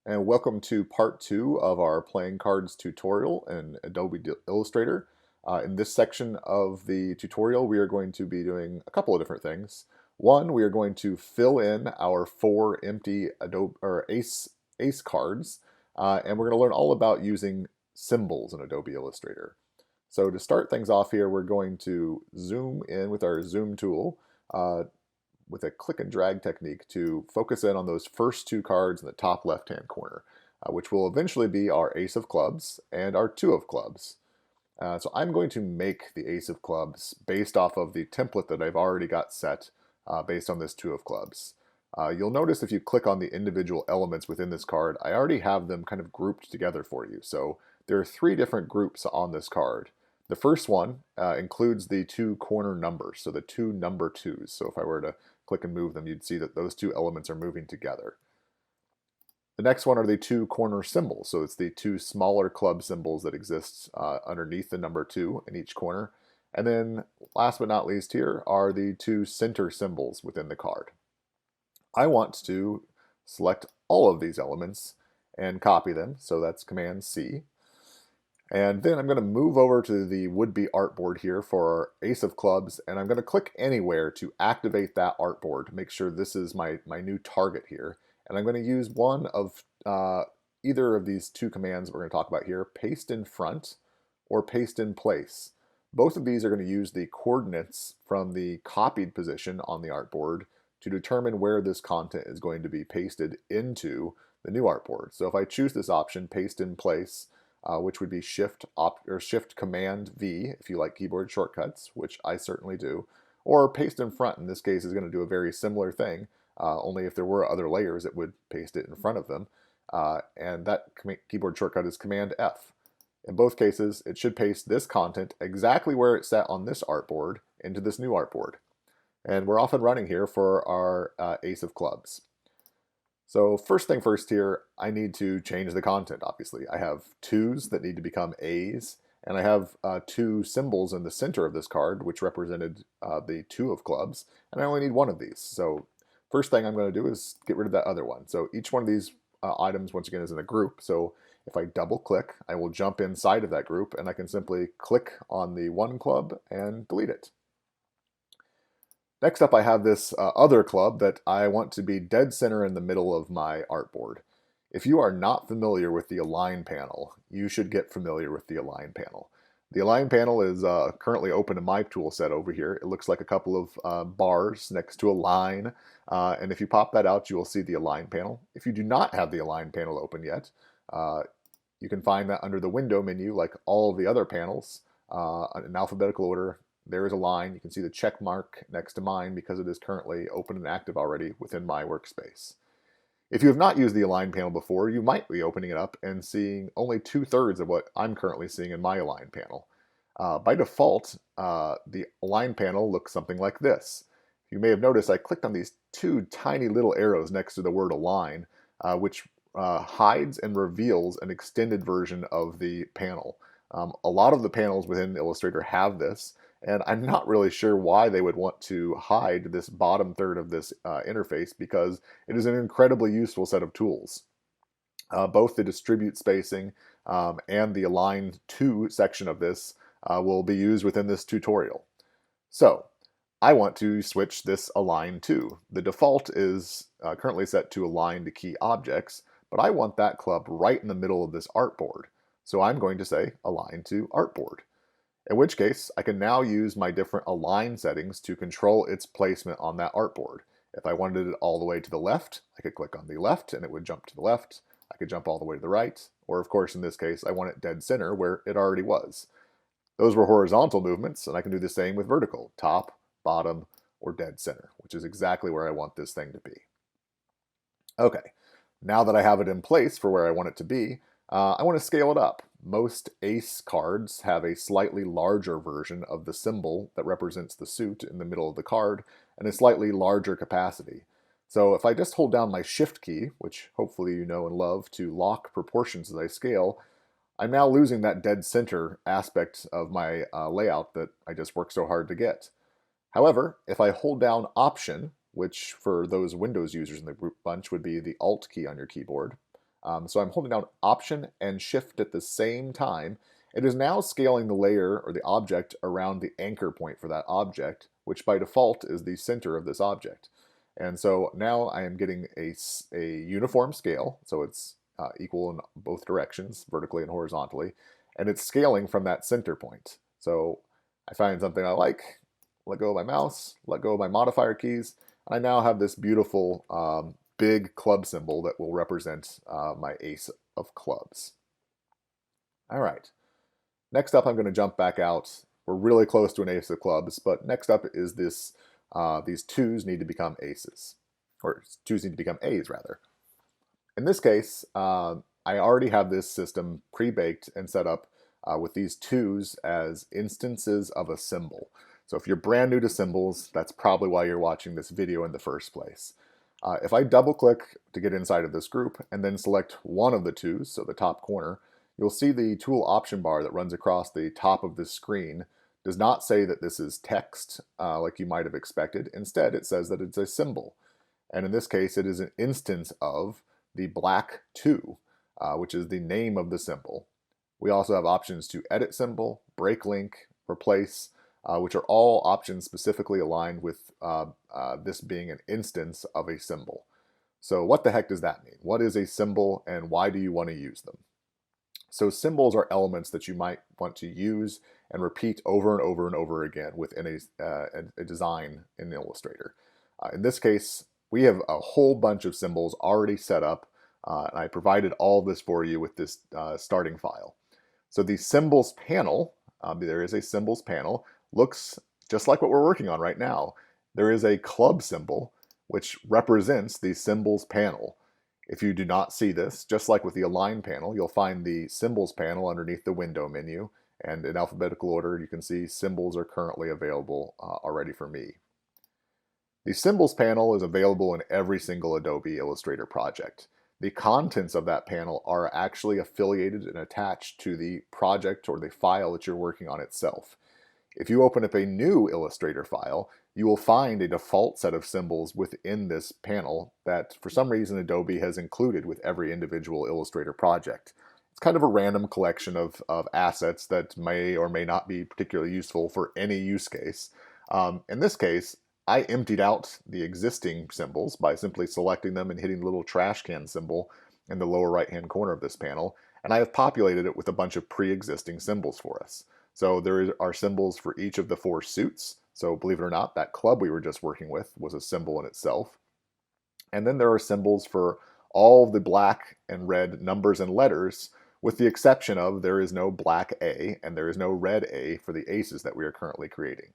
And welcome to part two of our playing cards tutorial in Adobe Illustrator. In this section of the tutorial, we are going to be doing a couple of different things. One, we are going to fill in our four empty Adobe or Ace cards, and we're going to learn all about using symbols in Adobe Illustrator. So to start things off here, we're going to zoom in with our zoom tool. With a click and drag technique to focus in on those first two cards in the top left-hand corner, which will eventually be our ace of clubs and our two of clubs. So I'm going to make the ace of clubs based off of the template that I've already got set based on this two of clubs. You'll notice if you click on the individual elements within this card, I already have them kind of grouped together for you. So there are three different groups on this card. The first one includes the two corner numbers, so the two number twos. So if I were to click and move them, you'd see that those two elements are moving together. The next one are the two corner symbols. So it's the two smaller club symbols that exist underneath the number two in each corner. And then last but not least here are the two center symbols within the card. I want to select all of these elements and copy them. So that's Command C. And then I'm going to move over to the would-be artboard here for our ace of clubs, and I'm going to click anywhere to activate that artboard to make sure this is my new target here. And I'm going to use one of either of these two commands we're going to talk about here, paste in front or paste in place. Both of these are going to use the coordinates from the copied position on the artboard to determine where this content is going to be pasted into the new artboard. So if I choose this option, paste in place, which would be Shift Command V if you like keyboard shortcuts, which I certainly do, or paste in front. In this case, is going to do a very similar thing. Only if there were other layers, it would paste it in front of them, and that keyboard shortcut is Command F. In both cases, it should paste this content exactly where it's set on this artboard into this new artboard. And we're off and running here for our ace of clubs. So first thing first here, I need to change the content, obviously. I have twos that need to become A's, and I have two symbols in the center of this card, which represented the two of clubs, and I only need one of these. So first thing I'm going to do is get rid of that other one. So each one of these items, once again, is in a group. So if I double click, I will jump inside of that group, and I can simply click on the one club and delete it. Next up, I have this other club that I want to be dead center in the middle of my artboard. If you are not familiar with the Align panel, you should get familiar with the Align panel. The Align panel is currently open in my tool set over here. It looks like a couple of bars next to a line, and if you pop that out, you will see the Align panel. If you do not have the Align panel open yet, you can find that under the Window menu like all of the other panels in alphabetical order. There is a line. You can see the check mark next to mine because it is currently open and active already within my workspace. If you have not used the Align panel before, you might be opening it up and seeing only 2/3 of what I'm currently seeing in my Align panel. By default, the Align panel looks something like this. You may have noticed I clicked on these two tiny little arrows next to the word Align, which hides and reveals an extended version of the panel. A lot of the panels within Illustrator have this, and I'm not really sure why they would want to hide this bottom third of this interface because it is an incredibly useful set of tools. Both the distribute spacing and the align to section of this will be used within this tutorial. So I want to switch this align to. The default is currently set to align to key objects, but I want that club right in the middle of this artboard. So I'm going to say align to artboard. In which case, I can now use my different align settings to control its placement on that artboard. If I wanted it all the way to the left, I could click on the left and it would jump to the left. I could jump all the way to the right, or of course in this case, I want it dead center where it already was. Those were horizontal movements, and I can do the same with vertical, top, bottom, or dead center, which is exactly where I want this thing to be. Okay, now that I have it in place for where I want it to be, I want to scale it up. Most ace cards have a slightly larger version of the symbol that represents the suit in the middle of the card and a slightly larger capacity. So if I just hold down my shift key, which hopefully you know and love, to lock proportions as I scale, I'm now losing that dead center aspect of my layout that I just worked so hard to get. However, if I hold down Option, which for those Windows users in the group bunch would be the Alt key on your keyboard, So I'm holding down Option and Shift at the same time. It is now scaling the layer or the object around the anchor point for that object, which by default is the center of this object. And so now I am getting a uniform scale, so it's equal in both directions, vertically and horizontally, and it's scaling from that center point. So I find something I like, let go of my mouse, let go of my modifier keys, and I now have this beautiful big club symbol that will represent my ace of clubs. All right, next up I'm going to jump back out. We're really close to an ace of clubs, but next up is this, these twos need to become aces, or twos need to become A's rather. In this case, I already have this system pre-baked and set up with these twos as instances of a symbol. So if you're brand new to symbols, that's probably why you're watching this video in the first place. If I double click to get inside of this group and then select one of the twos, so the top corner, you'll see the tool option bar that runs across the top of the screen does not say that this is text like you might have expected. Instead, it says that it's a symbol. And in this case, it is an instance of the black 2, which is the name of the symbol. We also have options to edit symbol, break link, replace, which are all options specifically aligned with this being an instance of a symbol. So what the heck does that mean? What is a symbol and why do you want to use them? So symbols are elements that you might want to use and repeat over and over and over again within a design in Illustrator. In this case, we have a whole bunch of symbols already set up, and I provided all this for you with this starting file. So the symbols panel, there is a symbols panel, looks just like what we're working on right now. There is a club symbol, which represents the symbols panel. If you do not see this, just like with the Align panel, you'll find the Symbols panel underneath the Window menu, and in alphabetical order, you can see symbols are currently available already for me. The Symbols panel is available in every single Adobe Illustrator project. The contents of that panel are actually affiliated and attached to the project or the file that you're working on itself. If you open up a new Illustrator file, you will find a default set of symbols within this panel that for some reason Adobe has included with every individual Illustrator project. It's kind of a random collection of assets that may or may not be particularly useful for any use case. In this case, I emptied out the existing symbols by simply selecting them and hitting the little trash can symbol in the lower right hand corner of this panel, and I have populated it with a bunch of pre-existing symbols for us. So there are symbols for each of the 4 suits. So believe it or not, that club we were just working with was a symbol in itself. And then there are symbols for all of the black and red numbers and letters, with the exception of there is no black A and there is no red A for the aces that we are currently creating.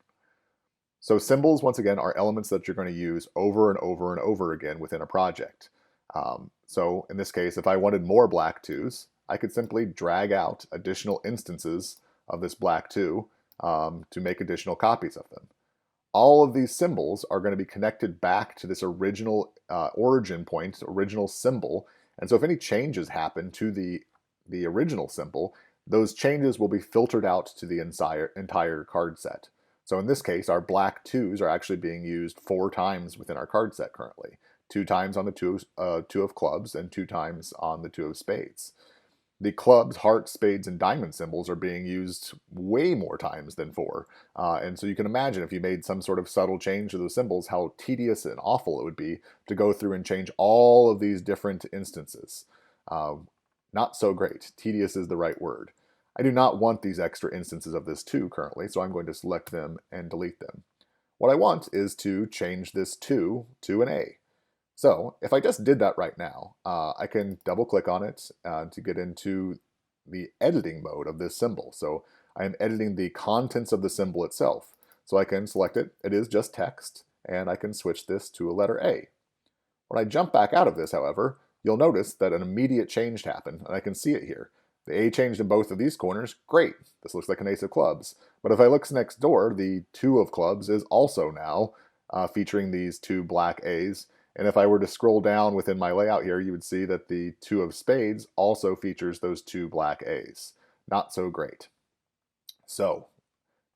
So symbols, once again, are elements that you're going to use over and over and over again within a project. So in this case, if I wanted more black 2s, I could simply drag out additional instances of this black 2 to make additional copies of them. All of these symbols are going to be connected back to this original origin point, original symbol, and so if any changes happen to the original symbol, those changes will be filtered out to the entire card set. So in this case, our black 2s are actually being used 4 times within our card set currently. 2 times on the two of clubs and 2 times on the 2 of spades. The clubs, hearts, spades, and diamond symbols are being used way more times than 4. And so you can imagine if you made some sort of subtle change to those symbols, how tedious and awful it would be to go through and change all of these different instances. Not so great. Tedious is the right word. I do not want these extra instances of this 2 currently, so I'm going to select them and delete them. What I want is to change this 2 to an A. So if I just did that right now, I can double click on it to get into the editing mode of this symbol. So I am editing the contents of the symbol itself. So I can select it, it is just text, and I can switch this to a letter A. When I jump back out of this, however, you'll notice that an immediate change happened, and I can see it here. The A changed in both of these corners, great, this looks like an ace of clubs. But if I look next door, the 2 of clubs is also now featuring these 2 black A's. And if I were to scroll down within my layout here, you would see that the 2 of spades also features those 2 black A's. Not so great. So,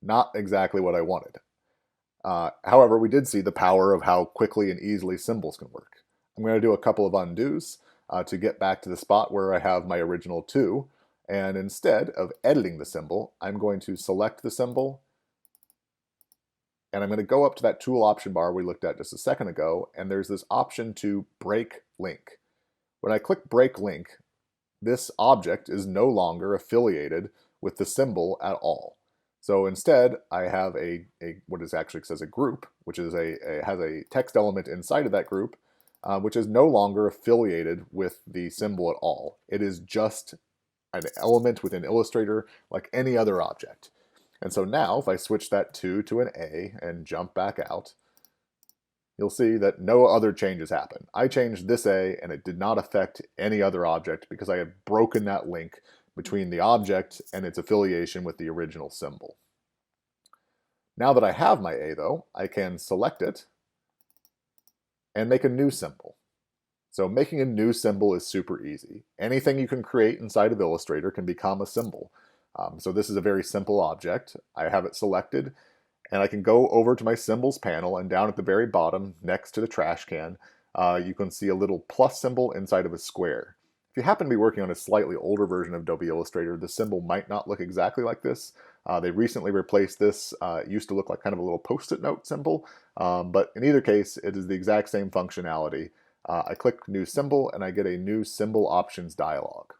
not exactly what I wanted. However, we did see the power of how quickly and easily symbols can work. I'm going to do a couple of undos. to get back to the spot where I have my original 2. And instead of editing the symbol, I'm going to select the symbol, and I'm going to go up to that tool option bar we looked at just a second ago, and there's this option to break link. When I click break link, this object is no longer affiliated with the symbol at all. So instead, I have what is actually says a group, which is has a text element inside of that group, which is no longer affiliated with the symbol at all. It is just an element within Illustrator like any other object. And so now, if I switch that 2 to an A and jump back out, you'll see that no other changes happen. I changed this A and it did not affect any other object because I had broken that link between the object and its affiliation with the original symbol. Now that I have my A though, I can select it and make a new symbol. So making a new symbol is super easy. Anything you can create inside of Illustrator can become a symbol. So this is a very simple object. I have it selected, and I can go over to my symbols panel, and down at the very bottom, next to the trash can, you can see a little plus symbol inside of a square. If you happen to be working on a slightly older version of Adobe Illustrator, the symbol might not look exactly like this. They recently replaced this. It used to look like kind of a little post-it note symbol, but in either case, it is the exact same functionality. I click New Symbol, and I get a new Symbol Options dialog.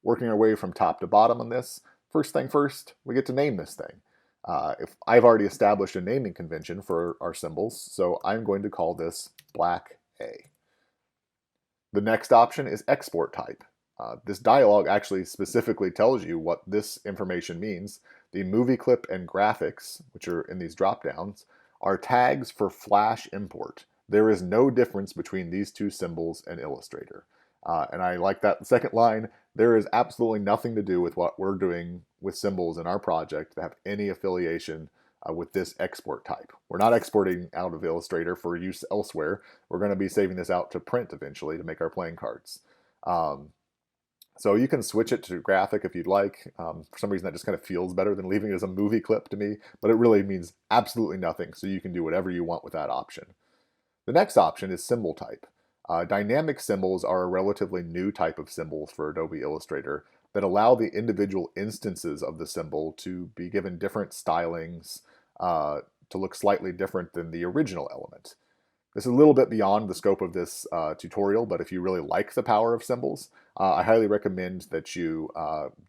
Working our way from top to bottom on this, first thing first, we get to name this thing. If I've already established a naming convention for our symbols, so I'm going to call this Black A. The next option is Export Type. This dialog actually specifically tells you what this information means. The movie clip and graphics, which are in these drop-downs, are tags for Flash import. There is no difference between these two symbols in Illustrator. And I like that second line. There is absolutely nothing to do with what we're doing with symbols in our project that have any affiliation with this export type. We're not exporting out of Illustrator for use elsewhere. We're going to be saving this out to print eventually to make our playing cards. So you can switch it to graphic if you'd like. For some reason that just kind of feels better than leaving it as a movie clip to me, but it really means absolutely nothing, so you can do whatever you want with that option. The next option is symbol type. Dynamic symbols are a relatively new type of symbols for Adobe Illustrator that allow the individual instances of the symbol to be given different stylings to look slightly different than the original element. This is a little bit beyond the scope of this tutorial, but if you really like the power of symbols, I highly recommend that you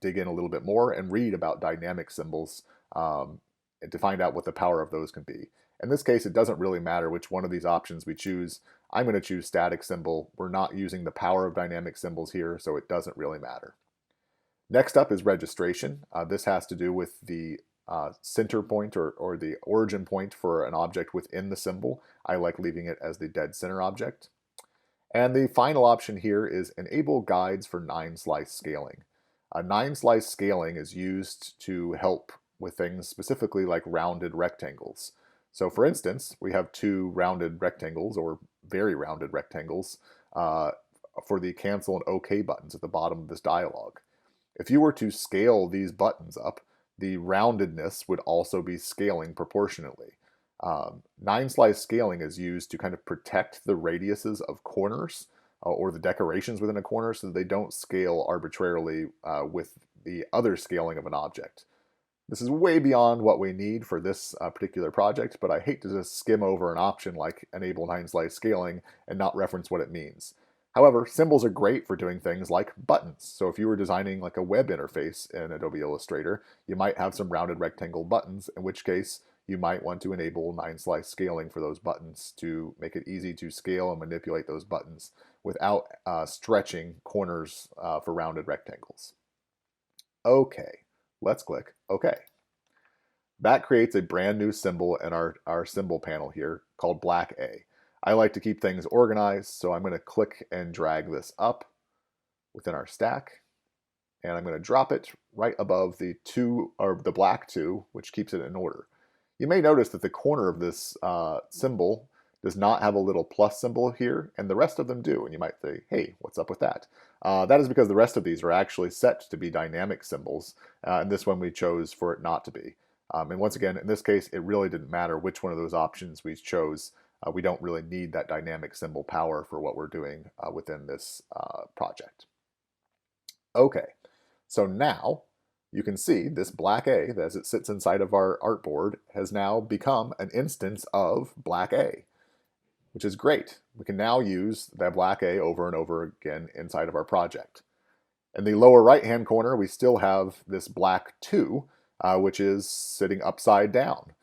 dig in a little bit more and read about dynamic symbols to find out what the power of those can be. In this case, it doesn't really matter which one of these options we choose. I'm going to choose static symbol. We're not using the power of dynamic symbols here, so it doesn't really matter. Next up is registration. This has to do with the center point or the origin point for an object within the symbol. I like leaving it as the dead center object. And the final option here is enable guides for 9-slice scaling. 9-slice scaling is used to help with things specifically like rounded rectangles. So for instance, we have 2 rounded rectangles or very rounded rectangles for the cancel and OK buttons at the bottom of this dialog. If you were to scale these buttons up, the roundedness would also be scaling proportionately. 9-slice scaling is used to kind of protect the radiuses of corners or the decorations within a corner so that they don't scale arbitrarily with the other scaling of an object. This is way beyond what we need for this particular project, but I hate to just skim over an option like enable 9-slice scaling and not reference what it means. However, symbols are great for doing things like buttons. So if you were designing like a web interface in Adobe Illustrator, you might have some rounded rectangle buttons, in which case you might want to enable 9-slice scaling for those buttons to make it easy to scale and manipulate those buttons without stretching corners for rounded rectangles. Okay. Let's click OK. That creates a brand new symbol in our symbol panel here called Black A. I like to keep things organized, so I'm going to click and drag this up within our stack, and I'm going to drop it right above the black 2, which keeps it in order. You may notice that the corner of this symbol does not have a little plus symbol here, and the rest of them do, and you might say, hey, what's up with that? That is because the rest of these are actually set to be dynamic symbols, and this one we chose for it not to be. And once again, in this case, it really didn't matter which one of those options we chose. We don't really need that dynamic symbol power for what we're doing within this project. Okay, so now you can see this black A, as it sits inside of our artboard, has now become an instance of black A, which is great. We can now use that black A over and over again inside of our project. In the lower right-hand corner, we still have this black 2, which is sitting upside down.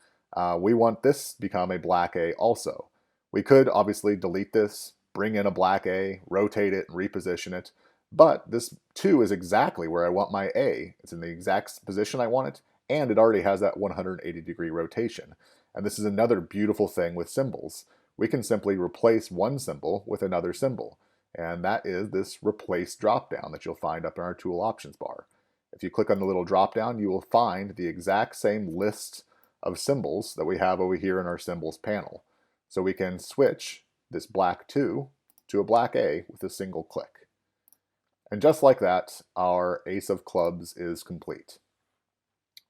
We want this to become a black A also. We could obviously delete this, bring in a black A, rotate it, and reposition it, but this 2 is exactly where I want my A. It's in the exact position I want it, and it already has that 180-degree rotation. And this is another beautiful thing with symbols. We can simply replace one symbol with another symbol. And that is this replace dropdown that you'll find up in our tool options bar. If you click on the little dropdown, you will find the exact same list of symbols that we have over here in our symbols panel. So we can switch this black 2 to a black A with a single click. And just like that, our ace of clubs is complete.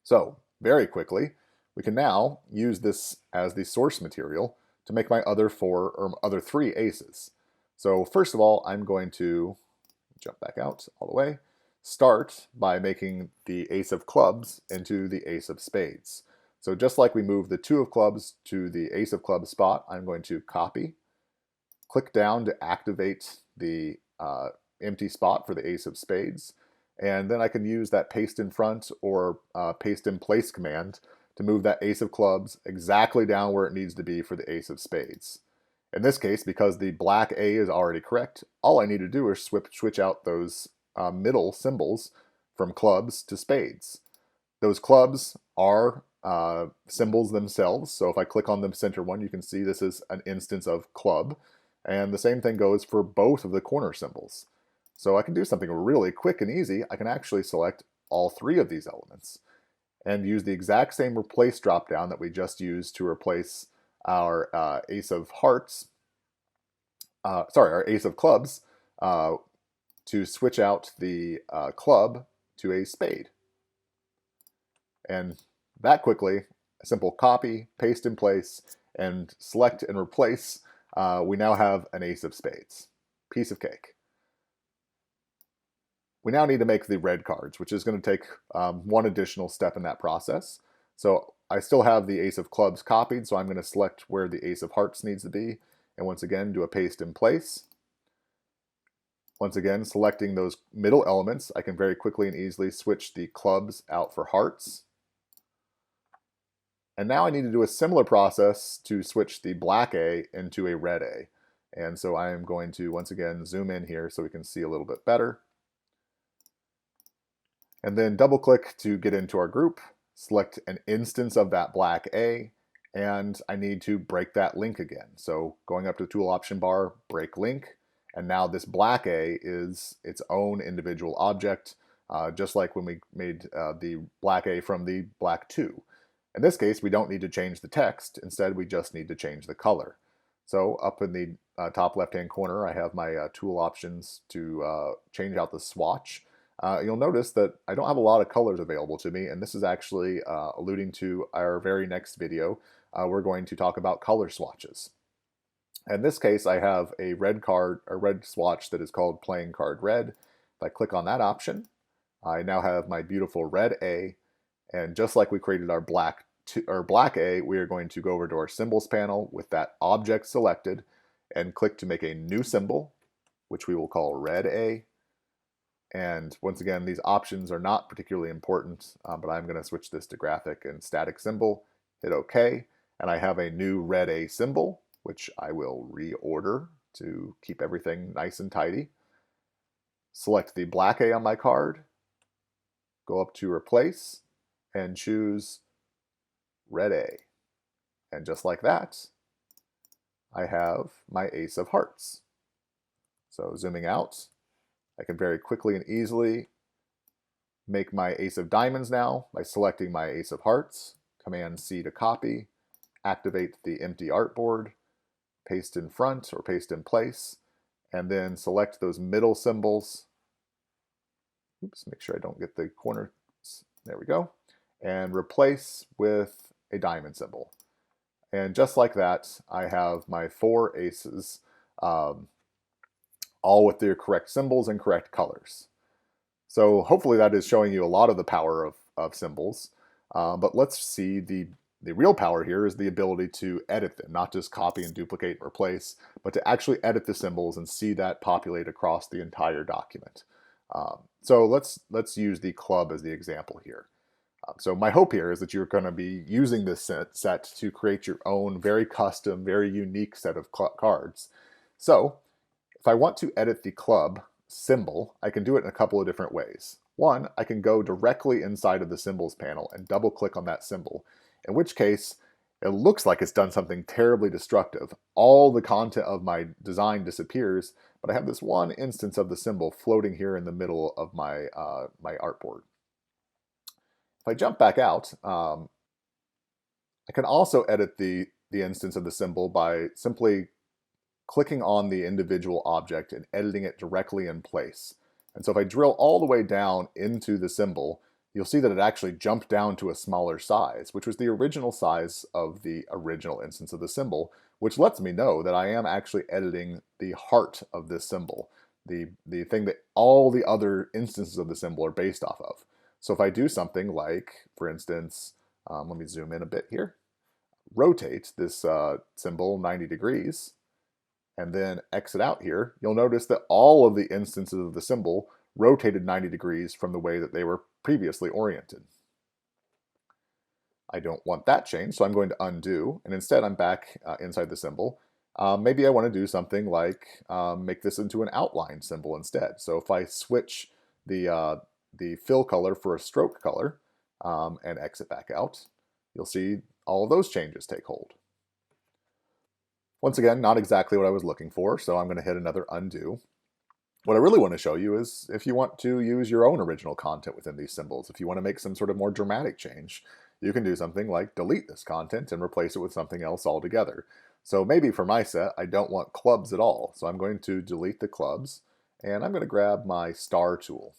So very quickly, we can now use this as the source material to make my other three aces. So first of all, I'm going to jump back out all the way, start by making the ace of clubs into the ace of spades. So just like we moved the 2 of clubs to the ace of clubs spot, I'm going to copy, click down to activate the empty spot for the ace of spades, and then I can use that paste in front or paste in place command to move that ace of clubs exactly down where it needs to be for the ace of spades. In this case, because the black A is already correct, all I need to do is switch out those middle symbols from clubs to spades. Those clubs are symbols themselves, so if I click on the center one, you can see this is an instance of club, and the same thing goes for both of the corner symbols. So I can do something really quick and easy. I can actually select all 3 of these elements and use the exact same replace dropdown that we just used to replace our ace of hearts, our ace of clubs, to switch out the club to a spade. And that quickly, a simple copy, paste in place, and select and replace, we now have an ace of spades. Piece of cake. We now need to make the red cards, which is going to take one additional step in that process. So I still have the ace of clubs copied, so I'm going to select where the ace of hearts needs to be, and once again do a paste in place. Once again, selecting those middle elements, I can very quickly and easily switch the clubs out for hearts. And now I need to do a similar process to switch the black A into a red A. And so I am going to once again zoom in here so we can see a little bit better. And then double click to get into our group, select an instance of that black A, and I need to break that link again. So going up to the tool option bar, break link, and now this black A is its own individual object, just like when we made the black A from the black 2. In this case, we don't need to change the text. Instead, we just need to change the color. So up in the top left-hand corner, I have my tool options to change out the swatch. You'll notice that I don't have a lot of colors available to me, and this is actually alluding to our very next video. We're going to talk about color swatches. In this case, I have a red swatch that is called Playing Card Red. If I click on that option, I now have my beautiful red A, and just like we created our black A, we are going to go over to our symbols panel with that object selected and click to make a new symbol, which we will call red A. And once again, these options are not particularly important, but I'm going to switch this to graphic and static symbol, hit OK, and I have a new red A symbol, which I will reorder to keep everything nice and tidy. Select the black A on my card, go up to replace, and choose red A. And just like that, I have my ace of hearts. So zooming out, I can very quickly and easily make my ace of diamonds now by selecting my ace of hearts, Command C to copy, activate the empty artboard, paste in front or paste in place, and then select those middle symbols. Oops, make sure I don't get the corners. There we go. And replace with a diamond symbol. And just like that, I have my 4 aces, um, all with their correct symbols and correct colors. So hopefully that is showing you a lot of the power of symbols. But let's see, the real power here is the ability to edit them, not just copy and duplicate and replace, but to actually edit the symbols and see that populate across the entire document. So let's use the club as the example here. So my hope here is that you're going to be using this set to create your own very custom, very unique set of cards. So if I want to edit the club symbol, I can do it in a couple of different ways. One, I can go directly inside of the symbols panel and double click on that symbol, in which case it looks like it's done something terribly destructive. All the content of my design disappears, but I have this one instance of the symbol floating here in the middle of my, my artboard. If I jump back out, I can also edit the instance of the symbol by simply clicking on the individual object and editing it directly in place. And so if I drill all the way down into the symbol, you'll see that it actually jumped down to a smaller size, which was the original size of the original instance of the symbol, which lets me know that I am actually editing the heart of this symbol, the thing that all the other instances of the symbol are based off of. So if I do something like, for instance, let me zoom in a bit here, rotate this symbol 90 degrees, and then exit out here, you'll notice that all of the instances of the symbol rotated 90 degrees from the way that they were previously oriented. I don't want that change, so I'm going to undo, and instead I'm back inside the symbol. Maybe I want to do something like make this into an outline symbol instead. So if I switch the fill color for a stroke color and exit back out, you'll see all of those changes take hold. Once again, not exactly what I was looking for, so I'm going to hit another undo. What I really want to show you is if you want to use your own original content within these symbols, if you want to make some sort of more dramatic change, you can do something like delete this content and replace it with something else altogether. So maybe for my set, I don't want clubs at all, so I'm going to delete the clubs, and I'm going to grab my star tool.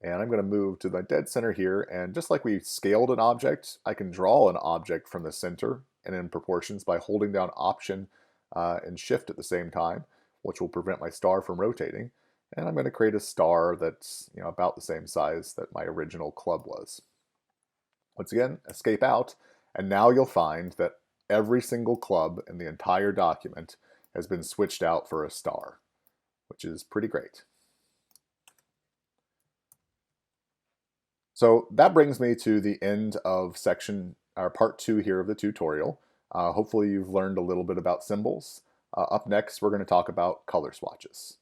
And I'm going to move to the dead center here, and just like we scaled an object, I can draw an object from the center and in proportions by holding down Option and Shift at the same time, which will prevent my star from rotating. And I'm going to create a star that's about the same size that my original club was. Once again, escape out, and now you'll find that every single club in the entire document has been switched out for a star, which is pretty great. So that brings me to the end of part 2 here of the tutorial. Hopefully you've learned a little bit about symbols. Up next, we're going to talk about color swatches.